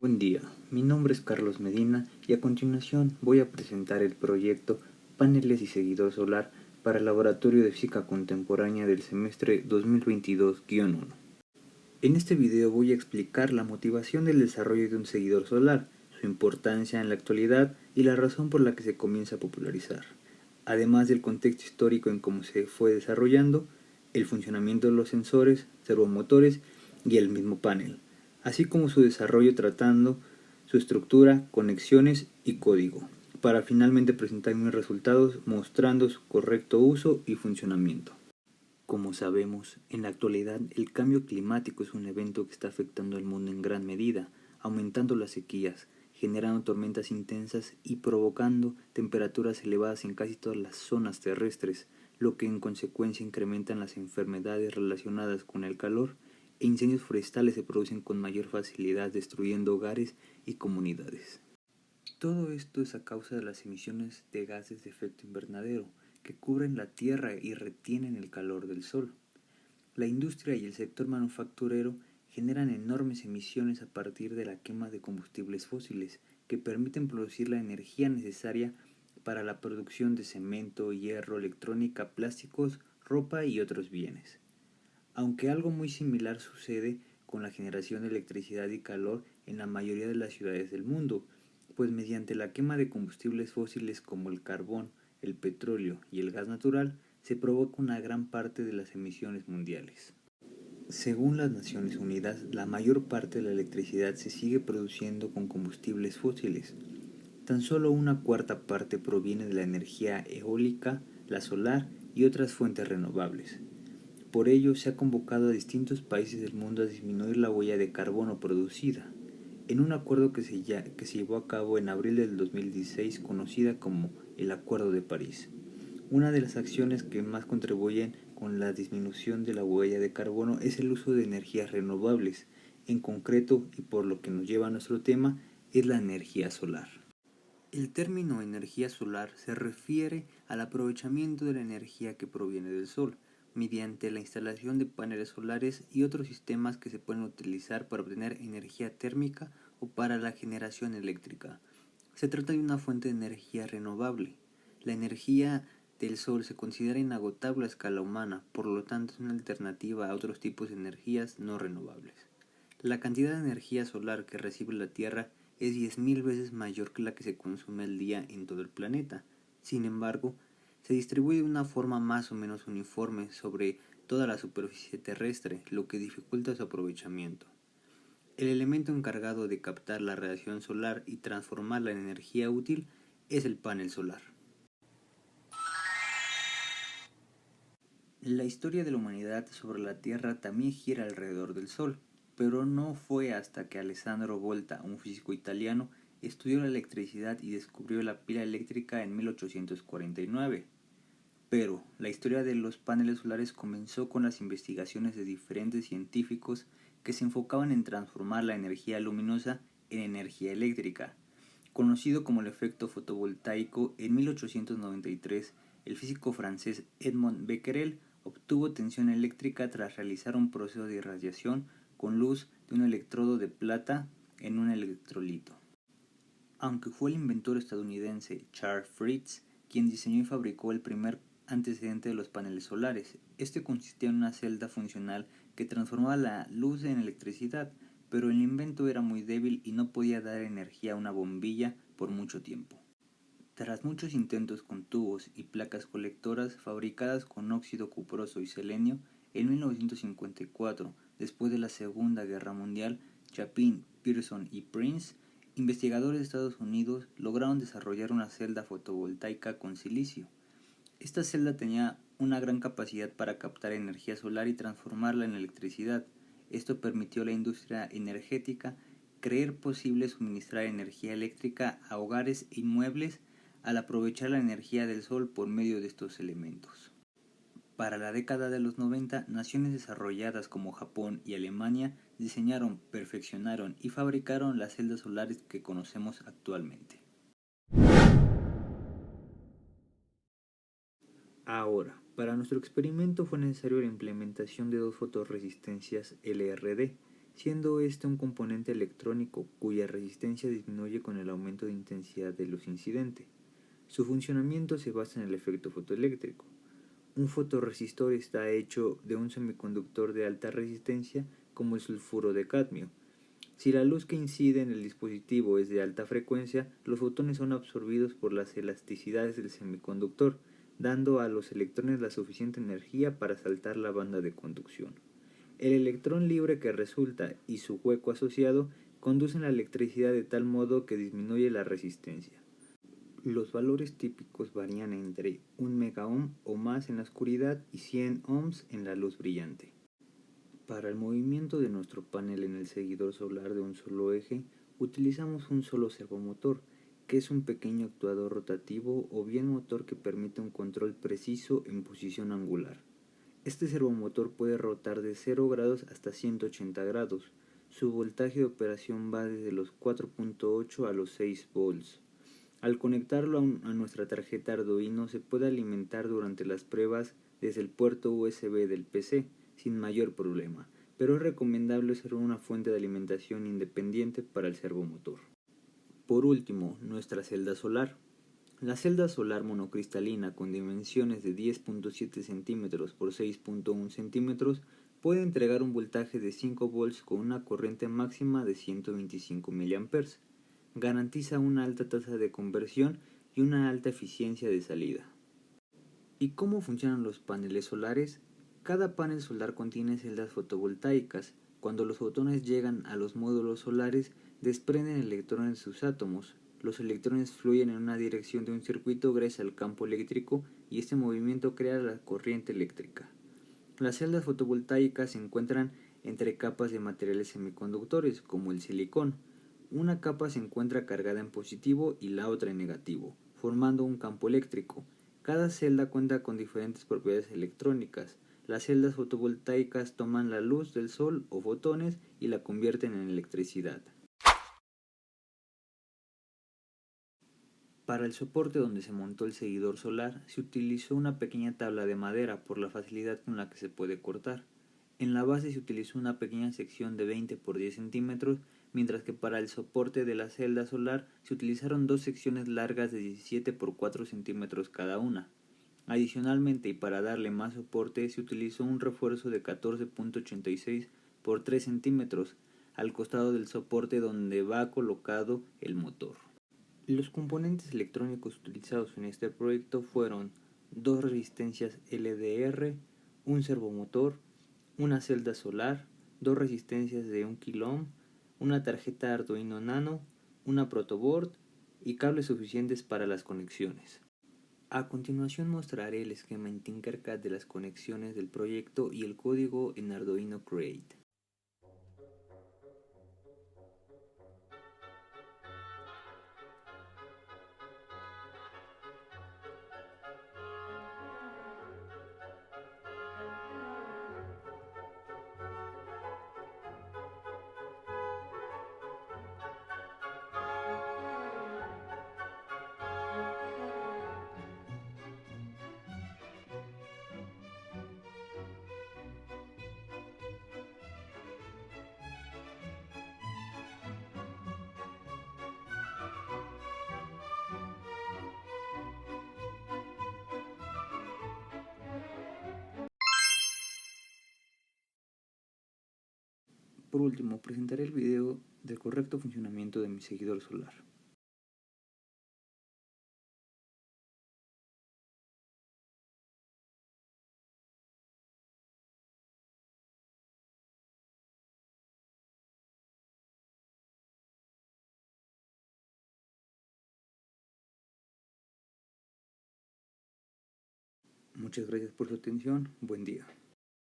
Buen día, mi nombre es Carlos Medina y a continuación voy a presentar el proyecto Paneles y Seguidor Solar para el Laboratorio de Física Contemporánea del semestre 2022-1. En este video voy a explicar la motivación del desarrollo de un seguidor solar, su importancia en la actualidad y la razón por la que se comienza a popularizar, además del contexto histórico en cómo se fue desarrollando, el funcionamiento de los sensores, servomotores y el mismo panel, así como su desarrollo tratando su estructura, conexiones y código, para finalmente presentar mis resultados mostrando su correcto uso y funcionamiento. Como sabemos, en la actualidad el cambio climático es un evento que está afectando al mundo en gran medida, aumentando las sequías, generando tormentas intensas y provocando temperaturas elevadas en casi todas las zonas terrestres, lo que en consecuencia incrementan las enfermedades relacionadas con el calor e incendios forestales se producen con mayor facilidad destruyendo hogares y comunidades. Todo esto es a causa de las emisiones de gases de efecto invernadero, que cubren la Tierra y retienen el calor del Sol. La industria y el sector manufacturero generan enormes emisiones a partir de la quema de combustibles fósiles, que permiten producir la energía necesaria para la producción de cemento, hierro, electrónica, plásticos, ropa y otros bienes. Aunque algo muy similar sucede con la generación de electricidad y calor en la mayoría de las ciudades del mundo, pues mediante la quema de combustibles fósiles como el carbón, el petróleo y el gas natural, se provoca una gran parte de las emisiones mundiales. Según las Naciones Unidas, la mayor parte de la electricidad se sigue produciendo con combustibles fósiles. Tan solo una cuarta parte proviene de la energía eólica, la solar y otras fuentes renovables. Por ello, se ha convocado a distintos países del mundo a disminuir la huella de carbono producida, en un acuerdo que se llevó a cabo en abril del 2016, conocida como el Acuerdo de París. Una de las acciones que más contribuyen con la disminución de la huella de carbono es el uso de energías renovables. En concreto, y por lo que nos lleva a nuestro tema, es la energía solar. El término energía solar se refiere al aprovechamiento de la energía que proviene del sol, mediante la instalación de paneles solares y otros sistemas que se pueden utilizar para obtener energía térmica o para la generación eléctrica. Se trata de una fuente de energía renovable. La energía del sol se considera inagotable a escala humana, por lo tanto es una alternativa a otros tipos de energías no renovables. La cantidad de energía solar que recibe la Tierra es 10.000 veces mayor que la que se consume al día en todo el planeta. Sin embargo, se distribuye de una forma más o menos uniforme sobre toda la superficie terrestre, lo que dificulta su aprovechamiento. El elemento encargado de captar la radiación solar y transformarla en energía útil es el panel solar. La historia de la humanidad sobre la Tierra también gira alrededor del Sol, pero no fue hasta que Alessandro Volta, un físico italiano, estudió la electricidad y descubrió la pila eléctrica en 1849. Pero la historia de los paneles solares comenzó con las investigaciones de diferentes científicos que se enfocaban en transformar la energía luminosa en energía eléctrica. Conocido como el efecto fotovoltaico, en 1893 el físico francés Edmond Becquerel obtuvo tensión eléctrica tras realizar un proceso de irradiación con luz de un electrodo de plata en un electrolito. Aunque fue el inventor estadounidense Charles Fritts quien diseñó y fabricó el primer antecedente de los paneles solares. Este consistía en una celda funcional que transformaba la luz en electricidad, pero el invento era muy débil y no podía dar energía a una bombilla por mucho tiempo. Tras muchos intentos con tubos y placas colectoras fabricadas con óxido cuproso y selenio, en 1954, después de la Segunda Guerra Mundial, Chapin, Pearson y Prince, investigadores de Estados Unidos, lograron desarrollar una celda fotovoltaica con silicio. Esta celda tenía una gran capacidad para captar energía solar y transformarla en electricidad. Esto permitió a la industria energética creer posible suministrar energía eléctrica a hogares e inmuebles al aprovechar la energía del sol por medio de estos elementos. Para la década de los 90, naciones desarrolladas como Japón y Alemania diseñaron, perfeccionaron y fabricaron las celdas solares que conocemos actualmente. Ahora, para nuestro experimento fue necesario la implementación de dos fotorresistencias LRD, siendo este un componente electrónico cuya resistencia disminuye con el aumento de intensidad de luz incidente. Su funcionamiento se basa en el efecto fotoeléctrico. Un fotorresistor está hecho de un semiconductor de alta resistencia como el sulfuro de cadmio. Si la luz que incide en el dispositivo es de alta frecuencia, los fotones son absorbidos por las elasticidades del semiconductor, dando a los electrones la suficiente energía para saltar la banda de conducción. El electrón libre que resulta y su hueco asociado conducen la electricidad de tal modo que disminuye la resistencia. Los valores típicos varían entre 1 megaohm o más en la oscuridad y 100 ohms en la luz brillante. Para el movimiento de nuestro panel en el seguidor solar de un solo eje, utilizamos un solo servomotor, que es un pequeño actuador rotativo o bien motor que permite un control preciso en posición angular. Este servomotor puede rotar de 0 grados hasta 180 grados. Su voltaje de operación va desde los 4.8 a los 6 volts. Al conectarlo a nuestra tarjeta Arduino se puede alimentar durante las pruebas desde el puerto USB del PC sin mayor problema, pero es recomendable usar una fuente de alimentación independiente para el servomotor. Por último, nuestra celda solar. La celda solar monocristalina con dimensiones de 10.7 cm por 6.1 cm puede entregar un voltaje de 5 volts con una corriente máxima de 125 mA. Garantiza una alta tasa de conversión y una alta eficiencia de salida. ¿Y cómo funcionan los paneles solares? Cada panel solar contiene celdas fotovoltaicas. Cuando los fotones llegan a los módulos solares, desprenden electrones de sus átomos. Los electrones fluyen en una dirección de un circuito gracias al campo eléctrico y este movimiento crea la corriente eléctrica. Las celdas fotovoltaicas se encuentran entre capas de materiales semiconductores, como el silicón. Una capa se encuentra cargada en positivo y la otra en negativo, formando un campo eléctrico. Cada celda cuenta con diferentes propiedades electrónicas. Las celdas fotovoltaicas toman la luz del sol o fotones y la convierten en electricidad. Para el soporte donde se montó el seguidor solar, se utilizó una pequeña tabla de madera por la facilidad con la que se puede cortar. En la base se utilizó una pequeña sección de 20 por 10 centímetros, mientras que para el soporte de la celda solar se utilizaron dos secciones largas de 17 por 4 centímetros cada una. Adicionalmente, y para darle más soporte, se utilizó un refuerzo de 14.86 por 3 centímetros al costado del soporte donde va colocado el motor. Los componentes electrónicos utilizados en este proyecto fueron dos resistencias LDR, un servomotor, una celda solar, dos resistencias de 1 kΩ, una tarjeta Arduino Nano, una protoboard y cables suficientes para las conexiones. A continuación mostraré el esquema en Tinkercad de las conexiones del proyecto y el código en Arduino Create. Por último, presentaré el video del correcto funcionamiento de mi seguidor solar. Muchas gracias por su atención. Buen día.